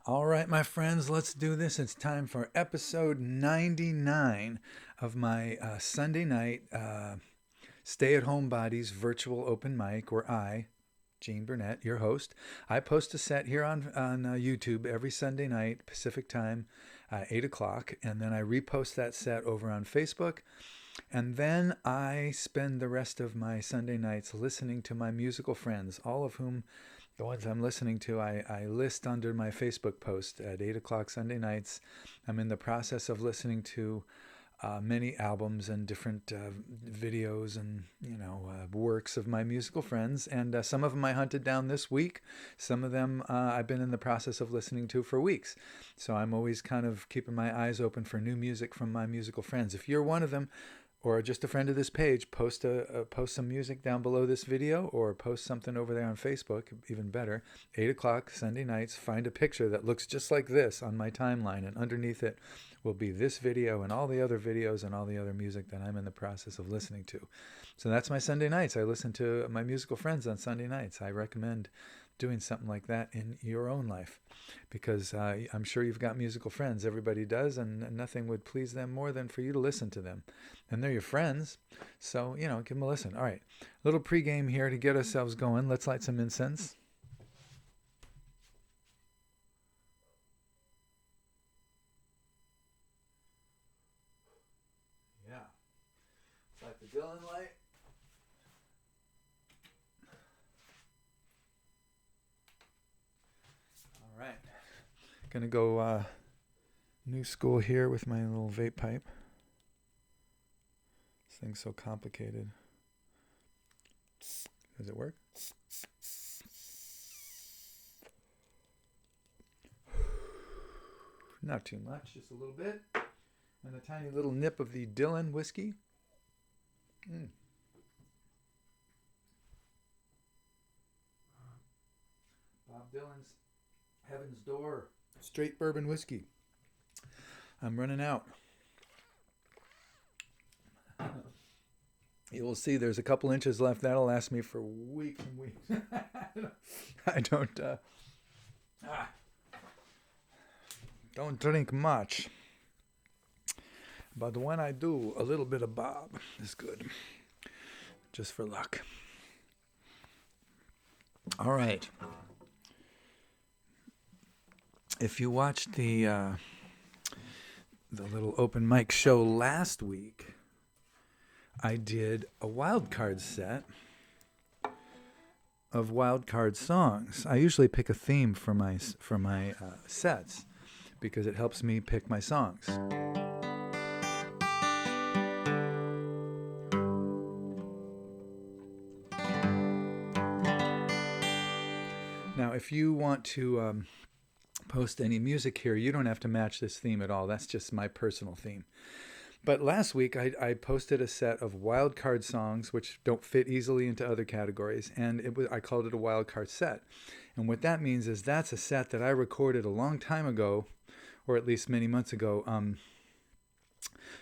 All right, my friends, let's do this. It's time for episode 99 of my Sunday night Stay-At-Homebodies virtual open mic where Gene Burnett, your host, I post a set here on YouTube every Sunday night, Pacific time, 8 o'clock, and then I repost that set over on Facebook. And then I spend the rest of my Sunday nights listening to my musical friends, all of whom the ones I'm listening to, I list under my Facebook post at 8 o'clock Sunday nights. I'm in the process of listening to many albums and different videos and, works of my musical friends. And some of them I hunted down this week. Some of them I've been in the process of listening to for weeks. So I'm always kind of keeping my eyes open for new music from my musical friends. If you're one of them, or just a friend of this page, post some music down below this video, or post something over there on Facebook, even better. 8 o'clock Sunday nights, find a picture that looks just like this on my timeline, and underneath it will be this video and all the other videos and all the other music that I'm in the process of listening to. So that's my Sunday nights. I listen to my musical friends on Sunday nights. I recommend doing something like that in your own life, because I'm sure you've got musical friends. Everybody does, and nothing would please them more than for you to listen to them. And they're your friends, so, give them a listen. All right, little pregame here to get ourselves going. Let's light some incense. Yeah, it's like the Dylan light. All right, gonna go new school here with my little vape pipe. This thing's so complicated. Does it work? Not too much, just a little bit. And a tiny little nip of the Dylan whiskey. Bob Dylan's Heaven's Door. Straight bourbon whiskey. I'm running out. You will see there's a couple inches left. That'll last me for weeks and weeks. I don't drink much. But when I do, a little bit of Bob is good. Just for luck. All right. If you watched the little open mic show last week, I did a wild card set of wild card songs. I usually pick a theme for my sets because it helps me pick my songs. Now, if you want to post any music here, you don't have to match this theme at all. That's just my personal theme. But last week, I posted a set of wild card songs, which don't fit easily into other categories, and I called it a wild card set. And what that means is that's a set that I recorded a long time ago, or at least many months ago,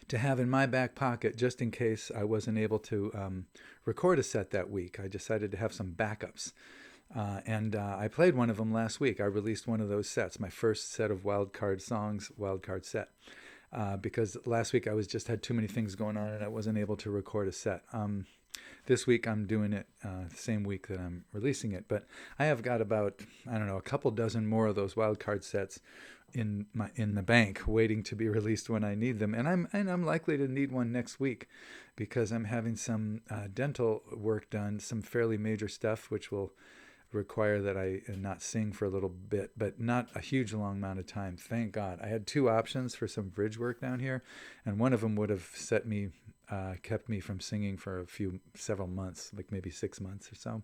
to have in my back pocket just in case I wasn't able to record a set that week. I decided to have some backups. And I played one of them last week. I released one of those sets, my first set of wild card songs, wild card set. Because last week I had too many things going on and I wasn't able to record a set. This week I'm doing it the same week that I'm releasing it. But I have got about, a couple dozen more of those wild card sets in the bank waiting to be released when I need them. And I'm likely to need one next week because I'm having some dental work done, some fairly major stuff, which will require that I not sing for a little bit, but not a huge long amount of time. Thank God. I had two options for some bridge work down here, and one of them would have kept me from singing for several months, like maybe 6 months or so.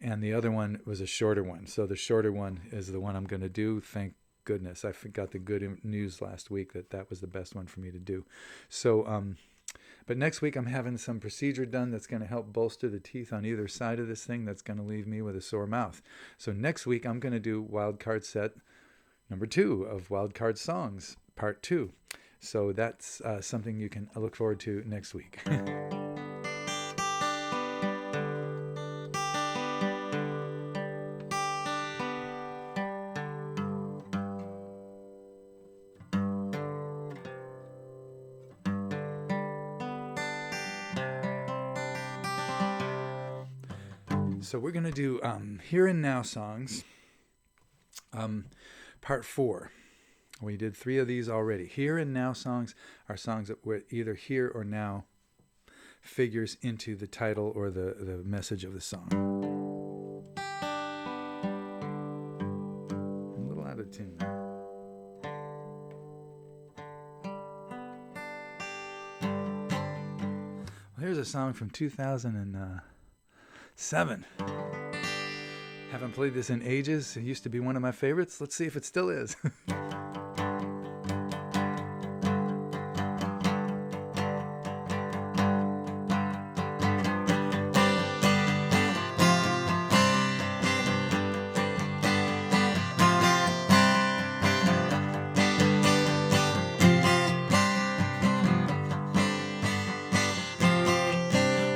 And the other one was a shorter one. So the shorter one is the one I'm going to do. Thank goodness. I got the good news last week that was the best one for me to do. So, but next week I'm having some procedure done that's going to help bolster the teeth on either side of this thing that's going to leave me with a sore mouth. So next week I'm going to do wild card set number 2 of wild card songs, part 2. So that's something you can look forward to next week. So we're going to do Here and Now songs, part 4. We did 3 of these already. Here and Now songs are songs that were either here or now figures into the title or the message of the song. A little out of tune. Well, here's a song from 2007. Haven't played this in ages. It used to be one of my favorites. Let's see if it still is.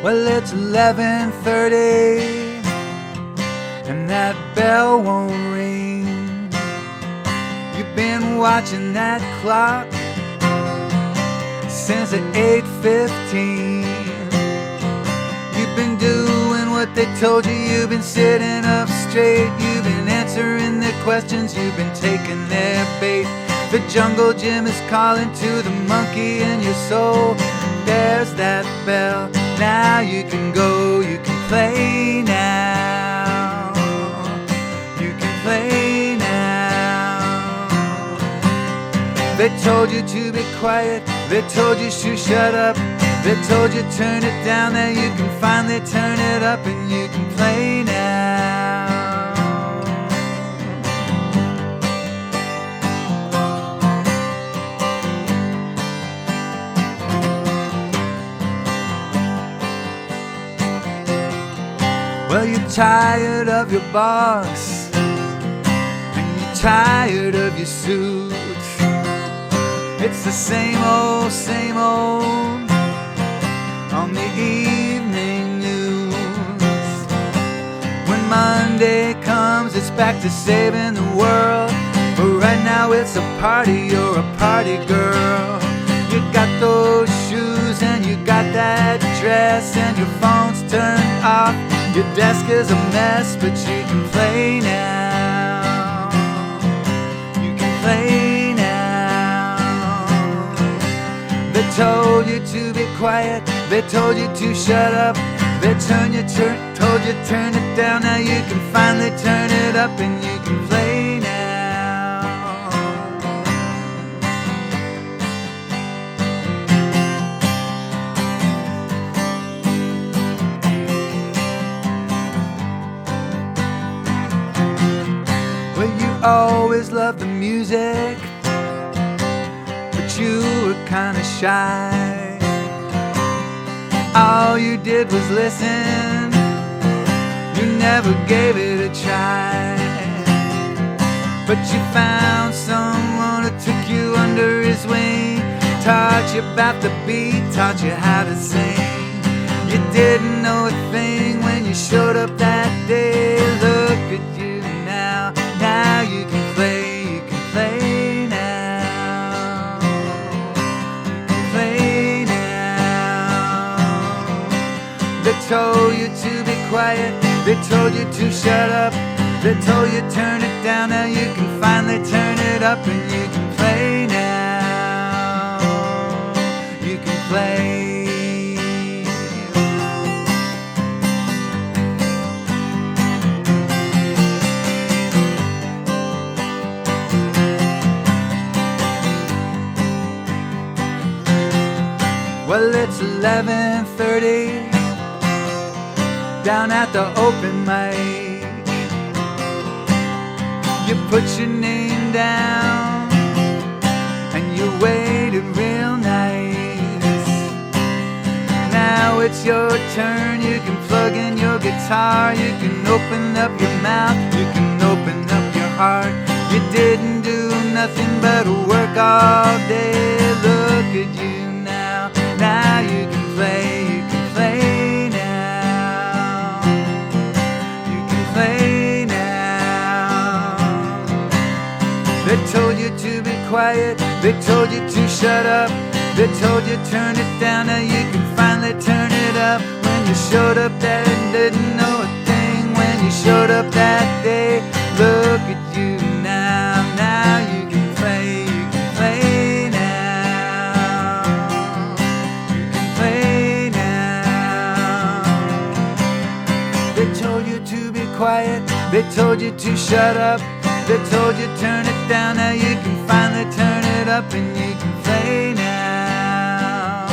Well, it's 11:30 and that bell won't ring. You've been watching that clock since at 8:15. You've been doing what they told you. You've been sitting up straight. You've been answering their questions. You've been taking their bait. The jungle gym is calling to the monkey in your soul. There's that bell. Now you can go, you can play now. You can play now. They told you to be quiet. They told you to shut up. They told you turn it down. Now you can finally turn it up and you can play now. Well, you're tired of your boss and you're tired of your suit. It's the same old on the evening news. When Monday comes, it's back to saving the world. But right now it's a party, you're a party girl. You got those shoes and you got that dress and your phone's turned off. Your desk is a mess, but you can play now. You can play now. They told you to be quiet. They told you to shut up. They told you turn it down. Now you can finally turn it up and you can play now. Always loved the music, but you were kinda shy. All you did was listen. You never gave it a try. But you found someone who took you under his wing, taught you about the beat, taught you how to sing. You didn't know a thing when you showed up that day. Look at you now. Now you can play now. You can play now. They told you to be quiet. They told you to shut up. They told you turn it down. Now you can finally turn it up and you can play now. You can play. Well, it's 11:30 down at the open mic. You put your name down and you waited real nice. Now it's your turn. You can plug in your guitar. You can open up your mouth. You can open up your heart. You didn't do nothing but work all day. Look at you. Now you can play now. You can play now. They told you to be quiet. They told you to shut up. They told you turn it down. Now you can finally turn it up. When you showed up there and didn't know a thing. you showed up that day. Look at you now, now you can play now. You can play now. They told you to be quiet, they told you to shut up, they told you turn it down. Now you can finally turn it up and you can play now.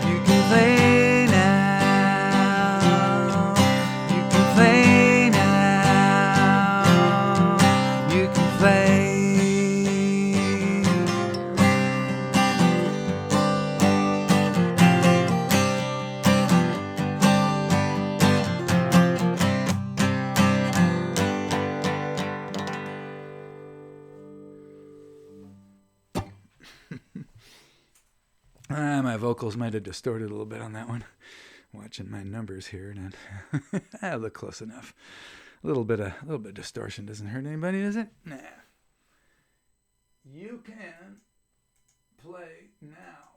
You can play now. You can play now. You can play. My vocals might have distorted a little bit on that one. Watching my numbers here, and I look close enough. A little bit of distortion doesn't hurt anybody, does it? Nah. You can play now.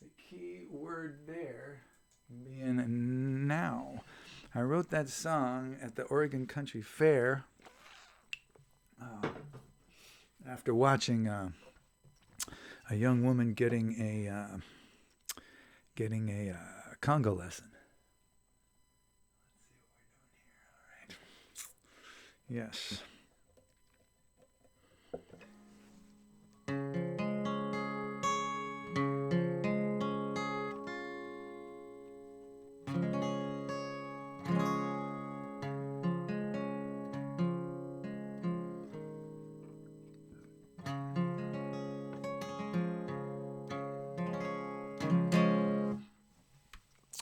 The key word there being now. I wrote that song at the Oregon Country Fair after watching a young woman getting a conga lesson. Let's see what we're doing here. All right. Yes.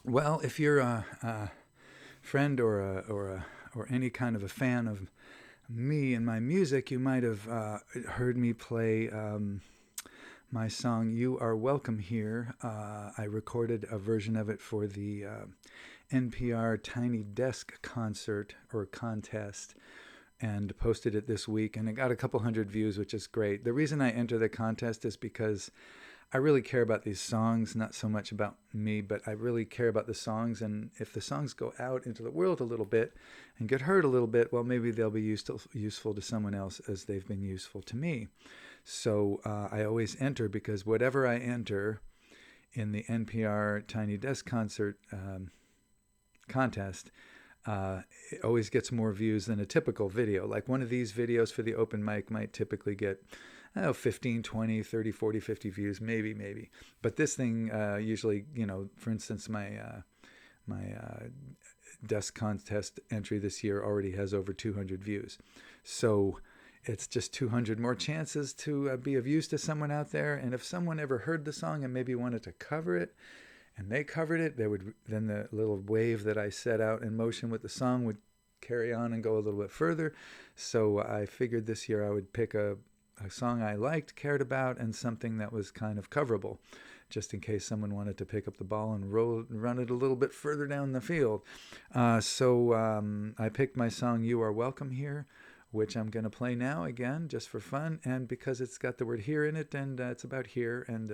Well, if you're a friend or any kind of a fan of me and my music, you might have heard me play my song "You Are Welcome Here." I recorded a version of it for the NPR Tiny Desk concert or contest and posted it this week, and it got a couple hundred views, which is great. The reason I enter the contest is because I really care about these songs, not so much about me, but I really care about the songs. And if the songs go out into the world a little bit and get heard a little bit, well, maybe they'll be useful to someone else as they've been useful to me. So I always enter, because whatever I enter in the NPR Tiny Desk concert contest, it always gets more views than a typical video. Like one of these videos for the open mic might typically get 15, 20, 30, 40, 50 views, maybe. But this thing usually, for instance, my desk contest entry this year already has over 200 views. So it's just 200 more chances to be of use to someone out there. And if someone ever heard the song and maybe wanted to cover it, and they covered it, then the little wave that I set out in motion with the song would carry on and go a little bit further. So I figured this year I would pick a song I liked, cared about, and something that was kind of coverable, just in case someone wanted to pick up the ball and run it a little bit further down the field. So I picked my song "You Are Welcome Here," which I'm going to play now again, just for fun, and because it's got the word "here" in it, and it's about here, and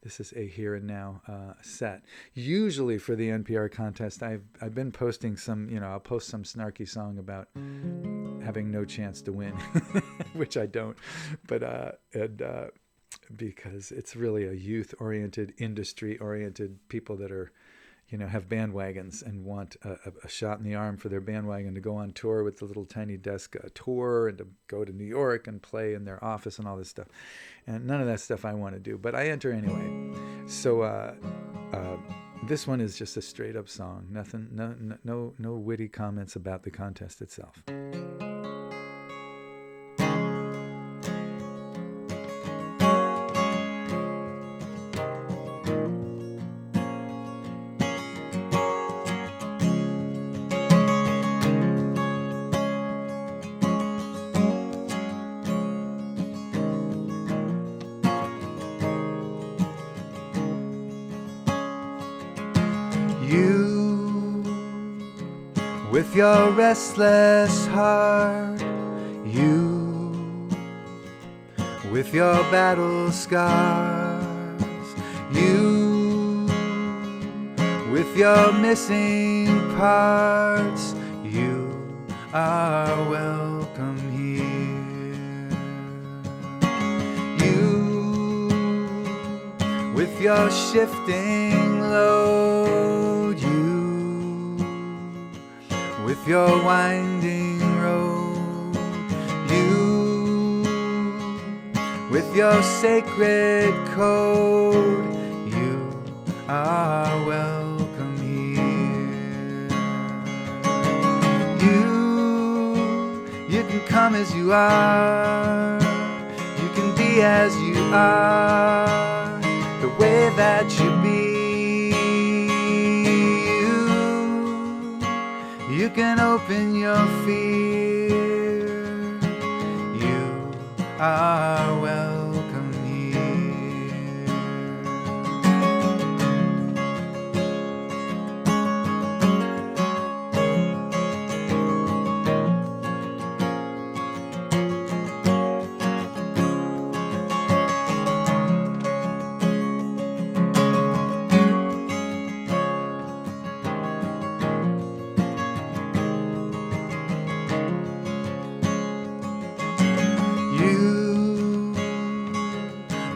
this is a here and now set. Usually for the NPR contest, I've been posting some, I'll post some snarky song about having no chance to win, which I don't, but because it's really a youth-oriented, industry-oriented people that are, have bandwagons and want a shot in the arm for their bandwagon to go on tour with the little Tiny Desk tour and to go to New York and play in their office and all this stuff. And none of that stuff I want to do, but I enter anyway. So this one is just a straight up song. Nothing, no witty comments about the contest itself. You, with your restless heart, you, with your battle scars, you, with with your missing parts. You are welcome here. You with your shifting load. You with your winding road. You with your sacred code. You are welcome here. You can come as you are. You can be as you are, the way that you be. You can open your fear. You are welcome here.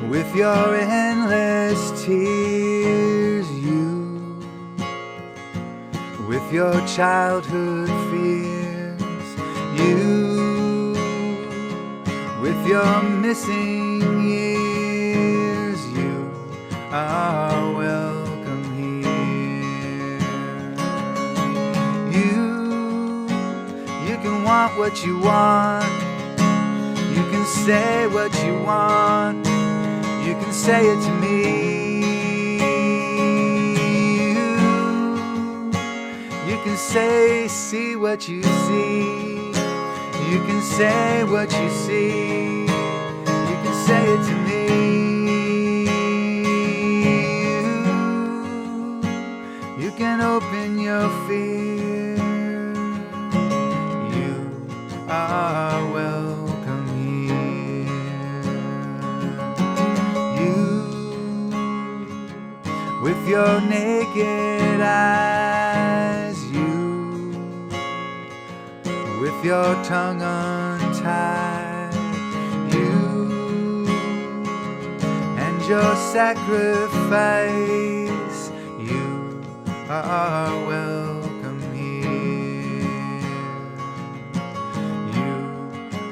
With your endless tears, you with your childhood fears, you with your missing years, you are welcome here. You can want what you want, you can say what you want. You can say it to me. You can say, see what you see. You can say what you see. You can say it to me. You can open your fear. You are welcome here. With your naked eyes, you with your tongue untied, you and your sacrifice, you are welcome here. You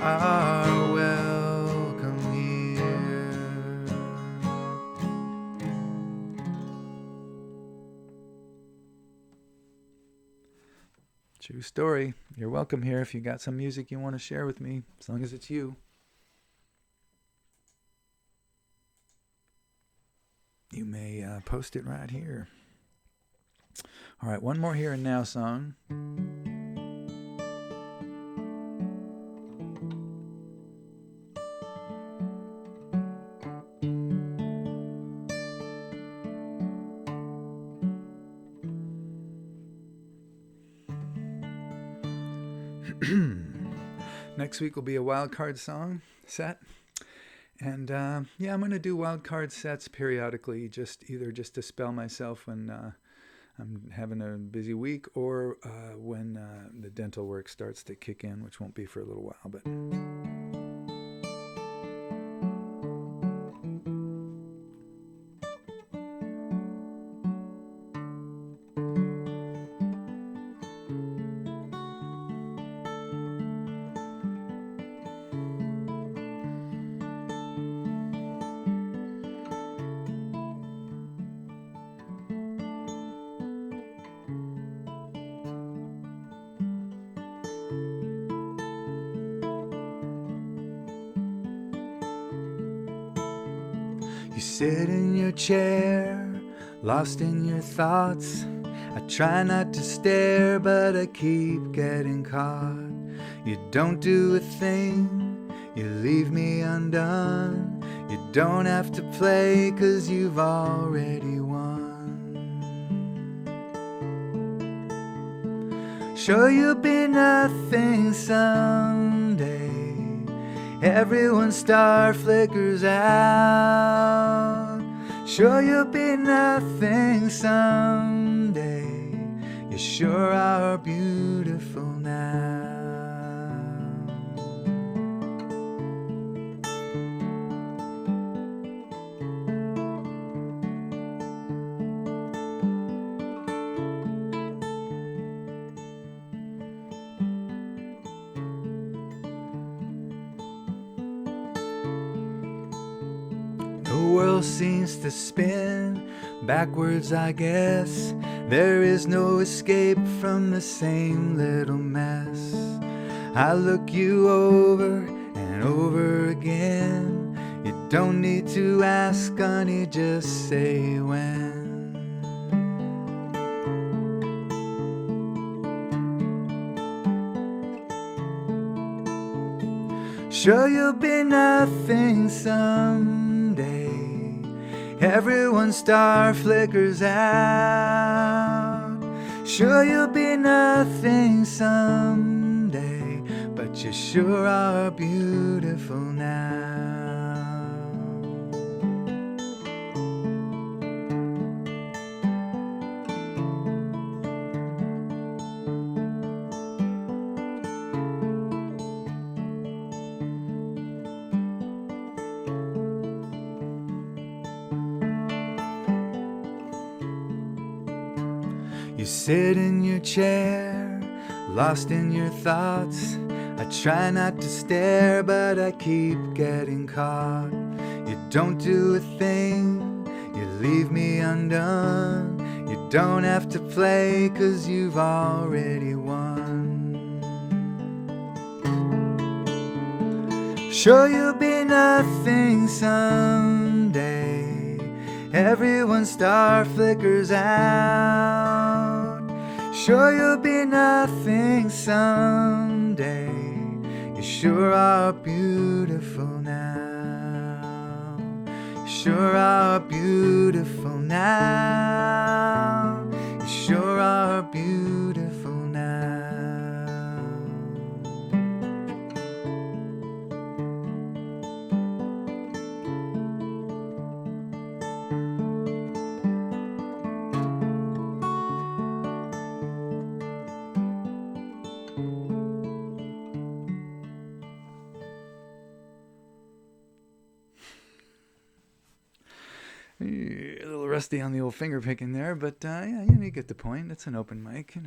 are welcome here. True story. You're welcome here if you got some music you want to share with me, as long as it's you. You may post it right here. All right, one more Here and Now song. Next week will be a wild card song set. And yeah, I'm going to do wild card sets periodically, either just to spell myself when I'm having a busy week, or when the dental work starts to kick in, which won't be for a little while. But you sit in your chair, lost in your thoughts. I try not to stare, but I keep getting caught. You don't do a thing, you leave me undone. You don't have to play, 'cause you've already won. Sure, you'll be nothing someday. Everyone's star flickers out. Sure, you'll be nothing someday. someday. You sure are beautiful now. The world seems to spin backwards, I guess. There is no escape from the same little mess. I look you over and over again. You don't need to ask, honey, just say when. Sure, you'll be nothing someday. Everyone's star flickers out. Sure, you'll be nothing someday, but you sure are beautiful now. You sit in your chair, lost in your thoughts. I try not to stare, but I keep getting caught. You don't do a thing, you leave me undone. You don't have to play, 'cause you've already won. Sure, you'll be nothing someday. Everyone's star flickers out. Sure, you'll be nothing someday. You sure are beautiful now. You sure are beautiful now. You sure are beautiful now. A little rusty on the old finger picking there, but yeah, you get the point. It's an open mic,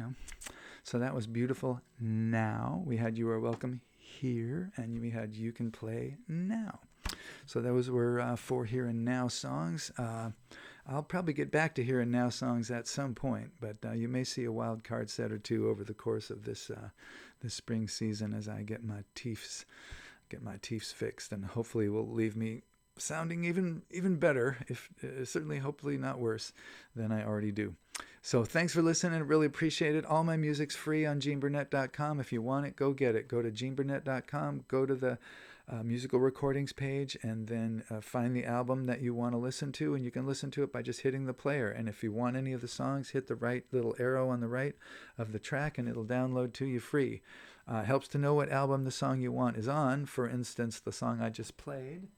So that was beautiful. Now we had You Are Welcome Here, and we had You Can Play Now. So those were 4 Here and Now songs. I'll probably get back to Here and Now songs at some point, but you may see a wild card set or two over the course of this spring season as I get my teeths fixed, and hopefully will leave me sounding even better, if certainly hopefully not worse than I already do. So thanks for listening. I really appreciate it. All my music's free on GeneBurnett.com. If you want it, go get it. Go to GeneBurnett.com, go to the musical recordings page, and then find the album that you want to listen to, and you can listen to it by just hitting the player. And if you want any of the songs, hit the right little arrow on the right of the track, and it'll download to you free. Helps to know what album the song you want is on. For instance, the song I just played,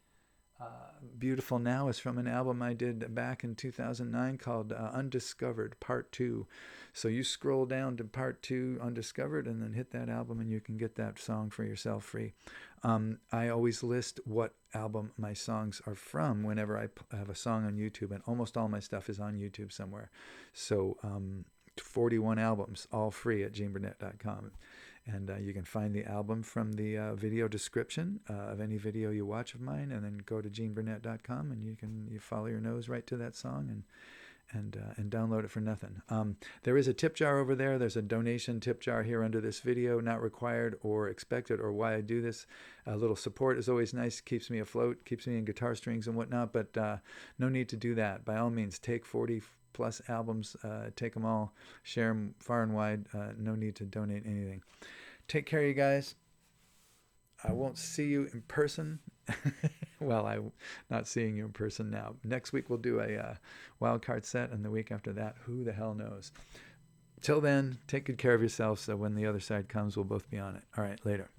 Beautiful Now, is from an album I did back in 2009 called Undiscovered Part 2. So you scroll down to Part 2, Undiscovered, and then hit that album, and you can get that song for yourself free. I always list what album my songs are from whenever I have a song on YouTube, and almost all my stuff is on YouTube somewhere. So 41 albums, all free at GeneBurnett.com. And you can find the album from the video description of any video you watch of mine, and then go to GeneBurnett.com, and you follow your nose right to that song and download it for nothing. There is a tip jar over there. There's a donation tip jar here under this video, not required or expected, or why I do this. A little support is always nice, keeps me afloat, keeps me in guitar strings and whatnot, but no need to do that. By all means, take 40 plus albums, take them all, share them far and wide. No need to donate anything. Take care, you guys. I won't see you in person. Well, I'm not seeing you in person now. Next week we'll do a wild card set, and the week after that, who the hell knows. Till then, take good care of yourself, so when the other side comes, we'll both be on it. All right, later.